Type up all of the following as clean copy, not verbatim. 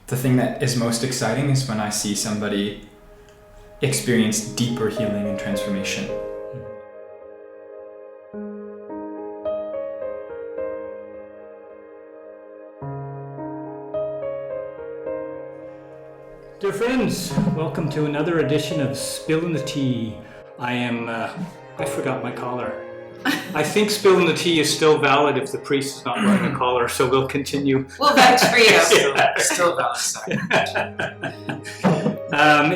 the thing that is most exciting is when I see somebody experience deeper healing and transformation. Dear friends, welcome to another edition of Spillin the Tea. I forgot my collar. I think Spillin the Tea is still valid if the priest is not wearing a collar, so we'll continue. We'll vouch for you. Still valid.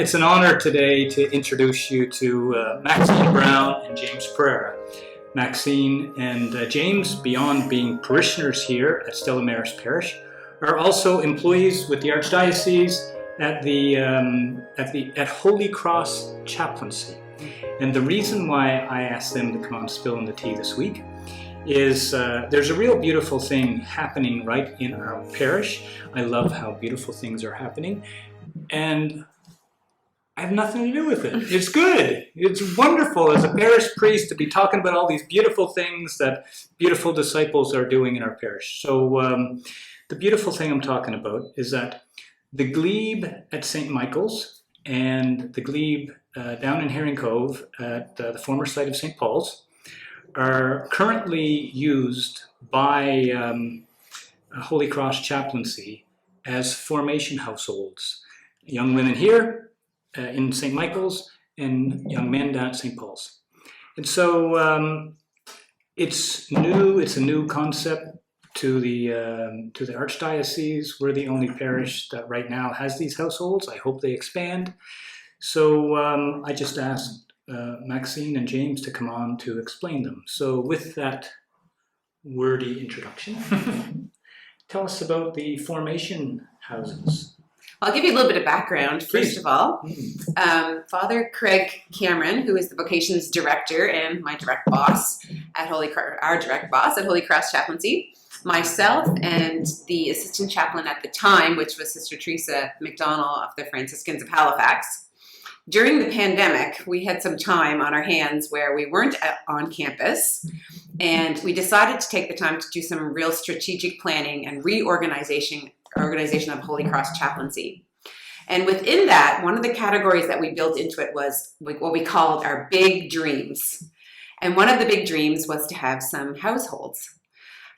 It's an honor today to introduce you to Maxine Brown and James Pereira. Maxine and James, beyond being parishioners here at Stella Maris Parish, are also employees with the Archdiocese at Holy Cross Chaplaincy. And the reason why I asked them to come on Spillin the Tea this week is there's a real beautiful thing happening right in our parish. I love how beautiful things are happening, and I have nothing to do with it. It's good. It's wonderful as a parish priest to be talking about all these beautiful things that beautiful disciples are doing in our parish. So the beautiful thing I'm talking about is that the glebe at St. Michael's and the glebe down in Herring Cove at the former site of St. Paul's are currently used by Holy Cross Chaplaincy as formation households. Young women here in St. Michael's and young men down at St. Paul's. And so it's new. It's a new concept to the Archdiocese. We're the only parish that right now has these households. I hope they expand. So I just asked Maxine and James to come on to explain them. So with that wordy introduction, tell us about the formation houses. I'll give you a little bit of background, first of all. Father Craig Cameron, who is the vocations director and my direct boss at Holy Cross Chaplaincy, myself and the assistant chaplain at the time, which was Sister Teresa McDonald of the Franciscans of Halifax. During the pandemic, we had some time on our hands where we weren't on campus, and we decided to take the time to do some real strategic planning and organization of Holy Cross Chaplaincy. And within that, one of the categories that we built into it was what we called our big dreams. And one of the big dreams was to have some households.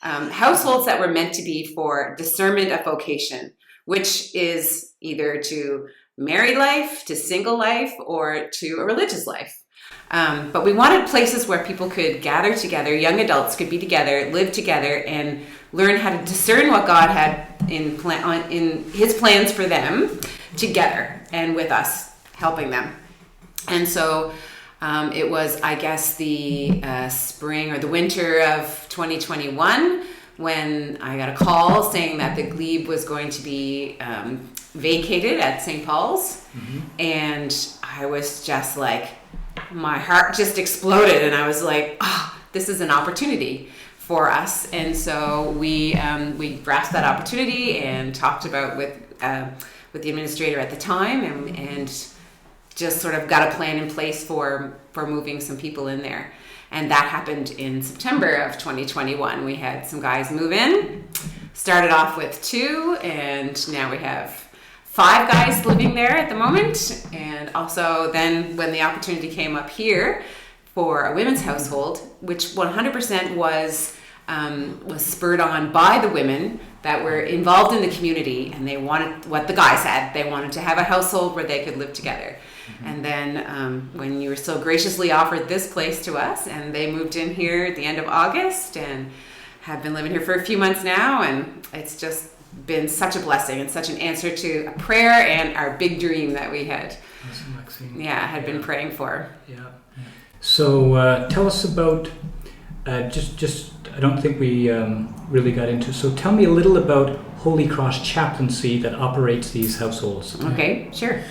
Households that were meant to be for discernment of vocation, which is either to married life, to single life, or to a religious life. But we wanted places where people could gather together, young adults could be together, live together, and learn how to discern what God had in His plans for them together and with us, helping them. And so it was, I guess, the spring or the winter of 2021 when I got a call saying that the glebe was going to be vacated at St. Paul's. Mm-hmm. And I was just like, my heart just exploded, and I was like, oh, this is an opportunity for us. And so we grasped that opportunity and talked about with the administrator at the time, and just sort of got a plan in place for moving some people in there. And that happened in September of 2021. We had some guys move in, started off with 2, and now we have 5 guys living there at the moment. And also then when the opportunity came up here for a women's household, which 100% was spurred on by the women that were involved in the community, and they wanted what the guys had. They wanted to have a household where they could live together. Mm-hmm. And then when you were so graciously offered this place to us, and they moved in here at the end of August and have been living here for a few months now, and it's just been such a blessing and such an answer to a prayer and our big dream that we had been praying for. Yeah. So tell us about just I don't think we really got into. So tell me a little about Holy Cross Chaplaincy that operates these households. Okay, sure.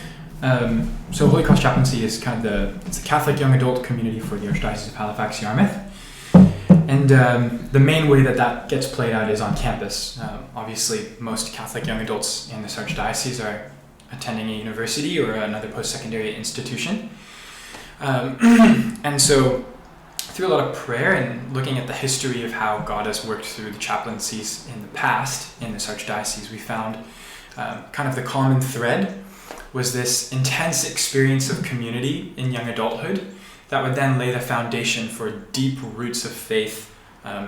So Holy Cross Chaplaincy is kind of it's a Catholic young adult community for the Archdiocese of Halifax, Yarmouth. And the main way that gets played out is on campus. Obviously, most Catholic young adults in this Archdiocese are attending a university or another post-secondary institution. And so through a lot of prayer and looking at the history of how God has worked through the chaplaincies in the past in this Archdiocese, we found kind of the common thread was this intense experience of community in young adulthood that would then lay the foundation for deep roots of faith,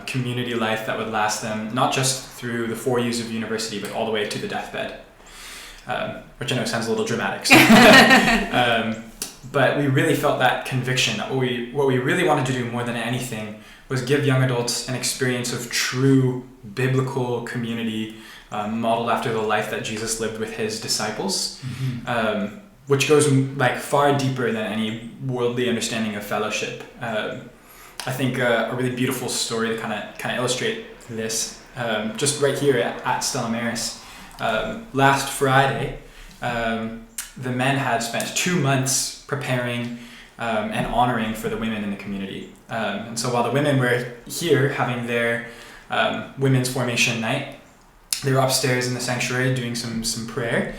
community life that would last them not just through the 4 years of university, but all the way to the deathbed. Which I know sounds a little dramatic. So. But we really felt that conviction that what we really wanted to do more than anything was give young adults an experience of true biblical community modeled after the life that Jesus lived with his disciples, which goes like far deeper than any worldly understanding of fellowship. I think a really beautiful story to kind of illustrate this, just right here at Stella. Last Friday, the men had spent 2 months preparing and honoring for the women in the community. And so while the women were here having their women's formation night, they were upstairs in the sanctuary doing some prayer.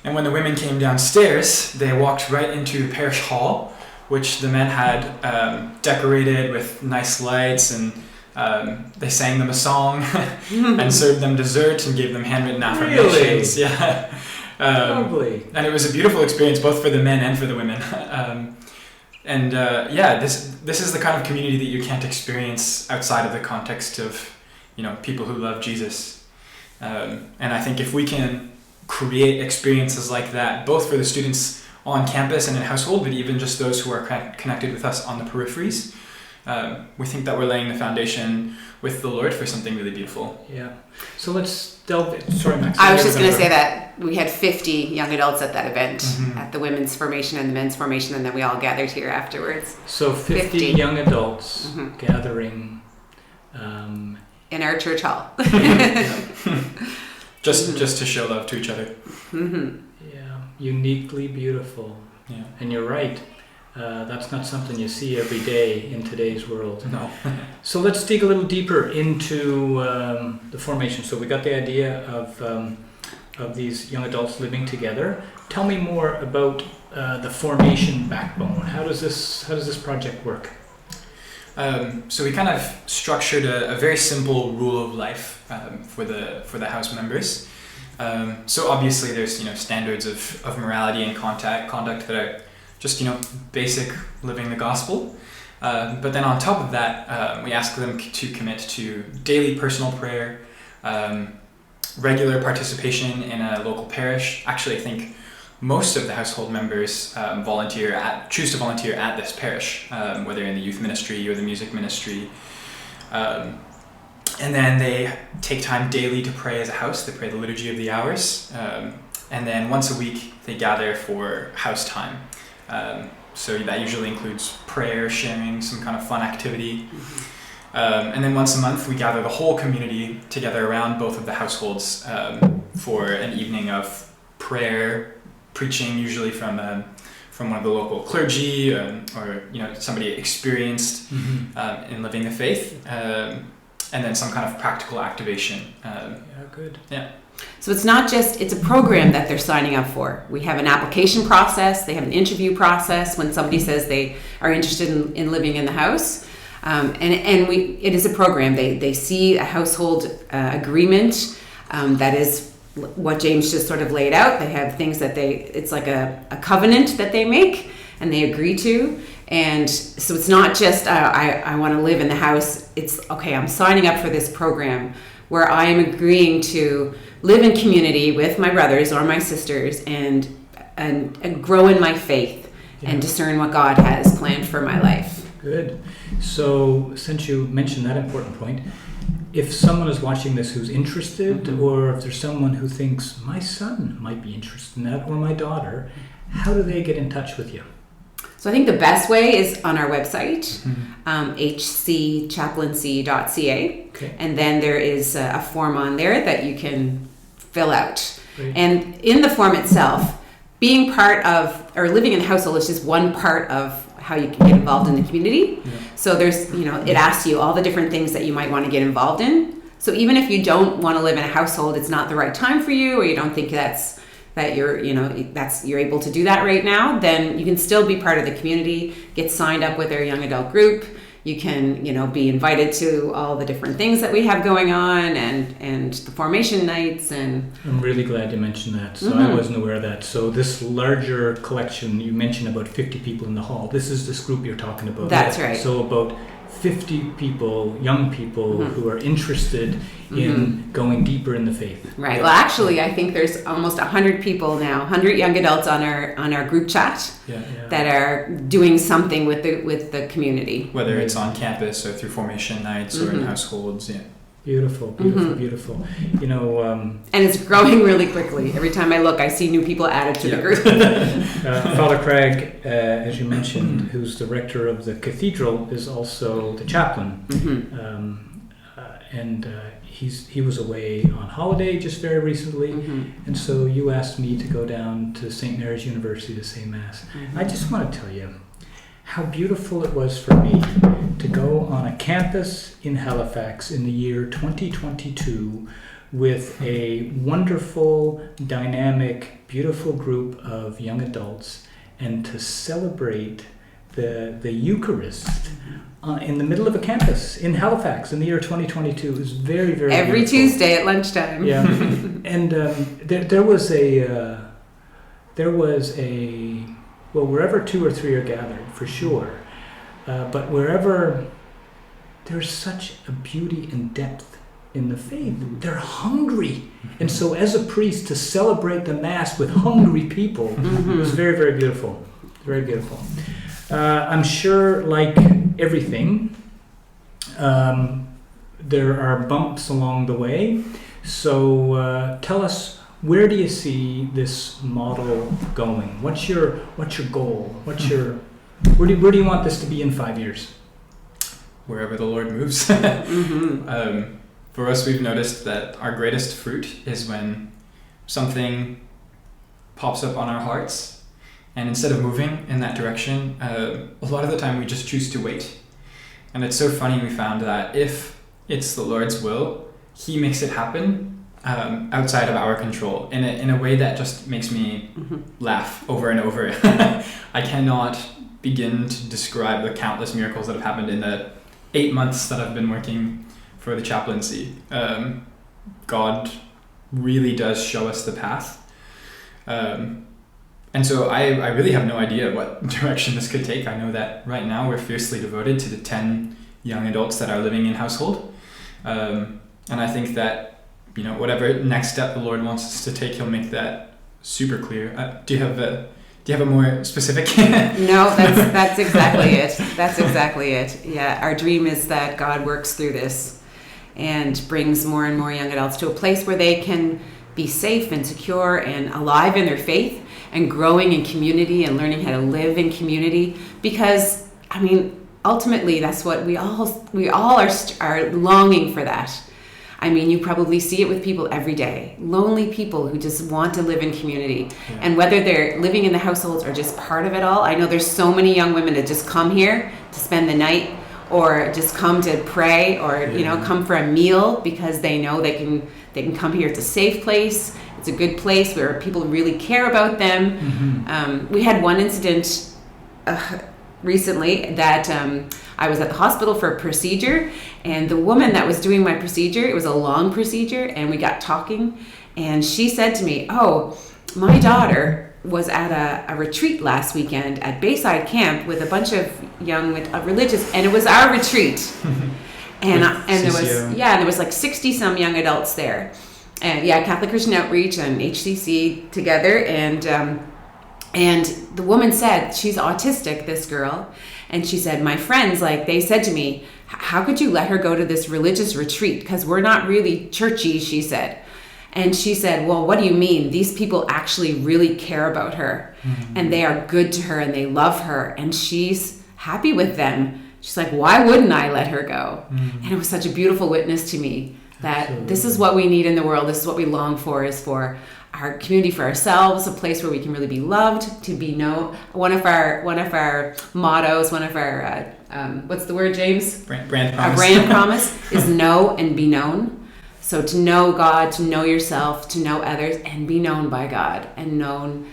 And when the women came downstairs, they walked right into the parish hall, which the men had decorated with nice lights, and they sang them a song and served them dessert and gave them handwritten affirmations. Really? Yeah. Lovely. And it was a beautiful experience both for the men and for the women. This is the kind of community that you can't experience outside of the context of, people who love Jesus. And I think if we can create experiences like that, both for the students on campus and in household, but even just those who are connected with us on the peripheries, we think that we're laying the foundation with the Lord for something really beautiful. Yeah. So let's delve in. Sorry, Maxine. I was just going to say that we had 50 young adults at that event, at the women's formation and the men's formation, and then we all gathered here afterwards. So 50 young adults gathering in our church hall. Just to show love to each other. Yeah, uniquely beautiful. Yeah. And you're right. That's not something you see every day in today's world. No. So let's dig a little deeper into the formation. So we got the idea of these young adults living together. Tell me more about the formation backbone. How does this project work? So we kind of structured a very simple rule of life for the house members. So obviously there's standards of morality and conduct that are just basic living the gospel. But then on top of that, we ask them to commit to daily personal prayer, regular participation in a local parish. Actually, I think most of the household members choose to volunteer at this parish, whether in the youth ministry or the music ministry. And then they take time daily to pray as a house. They pray the Liturgy of the Hours. And then once a week, they gather for house time. So that usually includes prayer, sharing, some kind of fun activity. And then once a month, we gather the whole community together around both of the households for an evening of prayer, preaching, usually from one of the local clergy or somebody experienced in living the faith, and then some kind of practical activation. Good. Yeah. So it's a program that they're signing up for. We have an application process, they have an interview process when somebody says they are interested in living in the house. It is a program. They see a household agreement that is what James just sort of laid out. They have things that it's like a covenant that they make and they agree to. And so it's not just, I want to live in the house. It's, okay, I'm signing up for this program where I am agreeing to live in community with my brothers or my sisters and grow in my faith and discern what God has planned for my life. Good. So since you mentioned that important point, if someone is watching this who's interested, or if there's someone who thinks my son might be interested in that, or my daughter, how do they get in touch with you? So I think the best way is on our website, hcchaplaincy.ca. Okay. And then there is a form on there that you can fill out. Great. And in the form itself, being part of, or living in the household is just one part of how you can get involved in the community. Yeah. So there's, it asks you all the different things that you might want to get involved in. So even if you don't want to live in a household, it's not the right time for you, or you don't think you're able to do that right now, then you can still be part of the community, get signed up with our young adult group, You can, be invited to all the different things that we have going on and the formation nights. And I'm really glad you mentioned that. So I wasn't aware of that. So this larger collection, you mentioned about 50 people in the hall. This is this group you're talking about. That's right. So about 50 people, young people who are interested in going deeper in the faith. Right. Well, actually, I think there's almost 100 people now, 100 young adults on our group chat that are doing something with the community. Whether it's on campus or through formation nights or in households. Yeah. Beautiful, beautiful. And it's growing really quickly. Every time I look, I see new people added to the group. Father Craig, as you mentioned, who's the rector of the cathedral, is also the chaplain. And he was away on holiday just very recently. And so you asked me to go down to St. Mary's University to say Mass. I just want to tell you how beautiful it was for me to go on a campus in Halifax in the year 2022 with a wonderful, dynamic, beautiful group of young adults and to celebrate the Eucharist in the middle of a campus in Halifax in the year 2022. It was very, very Every beautiful. Tuesday at lunchtime. Yeah. And there was a well, wherever 2 or 3 are gathered, for sure. But wherever there's such a beauty and depth in the faith, they're hungry. And so as a priest, to celebrate the Mass with hungry people was very, very beautiful. Very beautiful. I'm sure, like everything, there are bumps along the way. So tell us, where do you see this model going? What's your goal? Where do you want this to be in 5 years? Wherever the Lord moves. For us, we've noticed that our greatest fruit is when something pops up on our hearts, and instead of moving in that direction, a lot of the time we just choose to wait. And it's so funny, we found that if it's the Lord's will, He makes it happen outside of our control in a way that just makes me laugh over and over. I cannot begin to describe the countless miracles that have happened in the 8 months that I've been working for the chaplaincy. God really does show us the path. And so I really have no idea what direction this could take. I know that right now we're fiercely devoted to the 10 young adults that are living in household. And I think that, whatever next step the Lord wants us to take, He'll make that super clear. Do you have a more specific? No, that's exactly it. That's exactly it. Yeah, our dream is that God works through this and brings more and more young adults to a place where they can be safe and secure and alive in their faith and growing in community and learning how to live in community. Because, ultimately, that's what we all are longing for that. You probably see it with people every day. Lonely people who just want to live in community. Yeah. And whether they're living in the households or just part of it all, I know there's so many young women that just come here to spend the night or just come to pray or, come for a meal because they know they can come here. It's a safe place. It's a good place where people really care about them. We had one incident recently that I was at the hospital for a procedure, and the woman that was doing my procedure, it was a long procedure, and we got talking, and she said to me, my daughter was at a retreat last weekend at Bayside Camp with a bunch of young religious, and it was our retreat. And there was like 60 some young adults there, and Catholic Christian Outreach and HCC together, and the woman said, she's autistic, this girl, and she said, my friends, they said to me, how could you let her go to this religious retreat? Because we're not really churchy, she said. And she said, well, what do you mean? These people actually really care about her, and they are good to her, and they love her, and she's happy with them. She's like, why wouldn't I let her go? And it was such a beautiful witness to me that this is what we need in the world. This is what we long for, is for our community, for ourselves, a place where we can really be loved, to be known. One of our mottos, one of our what's the word, James? Brand promise. Our brand promise is know and be known. So to know God, to know yourself, to know others, and be known by God, and known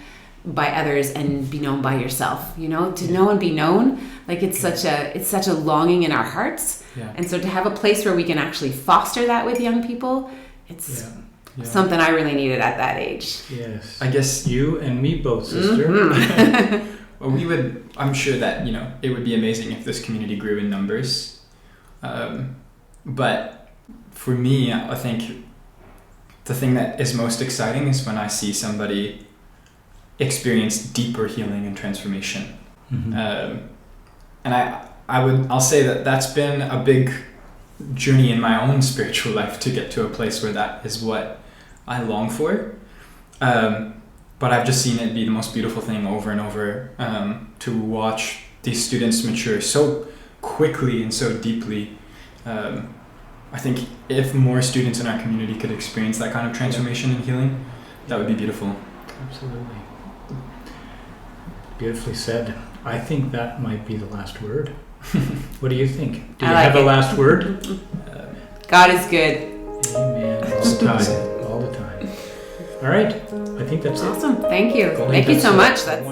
by others and be known by yourself, you know, to know and be known. Like it's such a longing in our hearts. Yeah. And so to have a place where we can actually foster that with young people, it's something I really needed at that age. Yes. I guess you and me both, sister. Well, I'm sure that, you know, it would be amazing if this community grew in numbers. But for me, I think the thing that is most exciting is when I see somebody experience deeper healing and transformation. And I'll say that that's been a big journey in my own spiritual life to get to a place where that is what I long for. But I've just seen it be the most beautiful thing over and over, to watch these students mature so quickly and so deeply. I think if more students in our community could experience that kind of transformation and healing, that would be beautiful. Absolutely. Beautifully said. I think that might be the last word. What do you think? Do you have a last word? God is good. Amen. All the time. All the time. All right. I think that's awesome. Thank you. it. Thank you so much. That's